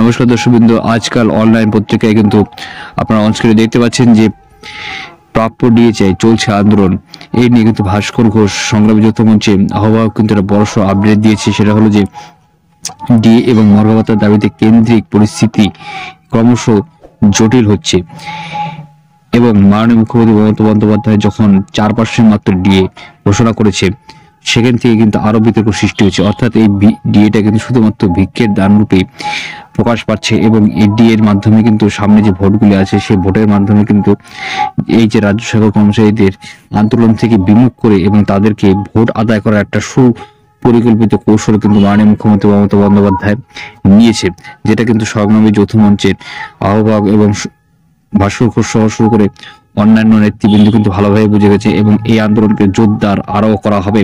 নমস্কার দর্শকবৃন্দ, আজকাল অনলাইন পত্রিকায় কিন্তু আপনারা অনস্ক্রিনে দেখতে পাচ্ছেন যে প্রাপ্য ডিএ চাই, চলছে আন্দোলন। এই নিয়ে কিন্তু ভাস্কর ঘোষ সংগ্রামী যৌথ মঞ্চে আহ্বায়ক কিন্তু একটা বড়সড় আপডেট দিয়েছে। সেটা হলো যে ডিএ এবং মর্গ ভাতার দাবিতে কেন্দ্রিক পরিস্থিতি ক্রমশ জটিল হচ্ছে এবং মাননীয় মুখ্যমন্ত্রী মমতা বন্দ্যোপাধ্যায় যখন 4% মাত্র ডিএ ঘোষণা করেছে, সেখান থেকে কিন্তু আরো বিতর্ক সৃষ্টি হচ্ছে। অর্থাৎ এই ডিএটা কিন্তু শুধুমাত্র ভিক্ষের দান রূপে প্রকাশ পাচ্ছে এবং এই ডিএর মাধ্যমে কিন্তু সামনে যে ভোটগুলি আছে সেই ভোটের মাধ্যমে কিন্তু এই যে রাজ্য সরকার কর্মচারীদের আন্দোলন থেকে বিমুখ করে এবং তাদেরকে ভোট আদায় করার একটা সুপরিকল্পিত কৌশল কিন্তু মাননীয় মুখ্যমন্ত্রী মমতা বন্দ্যোপাধ্যায় নিয়েছে, যেটা কিন্তু সংগ্রামী যৌথ মঞ্চের আহ্বায়ক এবং ভাস্কর ঘোষ সহ শুরু করে অন্যান্য নেতৃবৃন্দ কিন্তু ভালোভাবে বুঝে গেছে এবং এই আন্দোলনকে জোরদার আরও করা হবে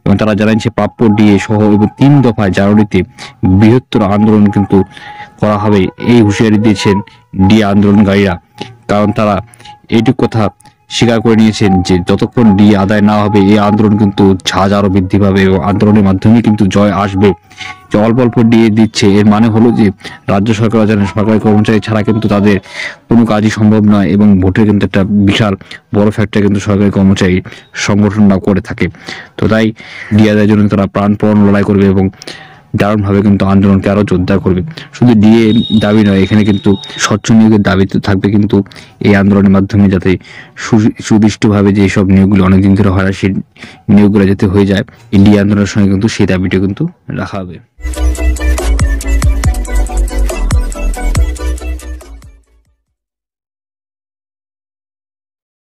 এবং তারা জানাচ্ছে প্রাপ্য ডিএ সহ এবং 3 দফায় জানুয়ারিতে বৃহত্তর আন্দোলন কিন্তু করা হবে। এই হুঁশিয়ারি দিয়েছেন ডিএ আন্দোলনকারীরা, কারণ তারা এইটুকু কথা স্বীকার করে নিয়েছেন যে যতক্ষণ ডিএ আদায় না হবে এই আন্দোলন কিন্তু ঝাঁজ আরো বৃদ্ধি পাবে এবং আন্দোলনের মাধ্যমে কিন্তু জয় আসবে। যে অল্প অল্প ডিএ দিচ্ছে এর মানে হলো যে রাজ্য সরকার জানেন সরকারি কর্মচারী ছাড়া কিন্তু তাদের কোনো কাজই সম্ভব নয় এবং ভোটের কিন্তু একটা বিশাল বড় ফ্যাক্টর কিন্তু সরকারি কর্মচারী সংগঠনরা করে থাকে। তো তাই ডিএ আদায়ের জন্য তারা প্রাণপণ লড়াই করবে এবং দারুণভাবে কিন্তু আন্দোলনকে আরো জোরদার করবে। শুধু ডিএ দাবি নয়, এখানে কিন্তু স্বচ্ছ নিয়োগের দাবি থাকবে কিন্তু এই আন্দোলনের মাধ্যমে, যাতে সুদৃষ্টভাবে যে সব নিয়োগগুলো অনেকদিন ধরে হয় সেই নিয়োগগুলো যাতে হয়ে যায়, এই ডিএ আন্দোলনের সঙ্গে কিন্তু সেই দাবিটা কিন্তু রাখা হবে।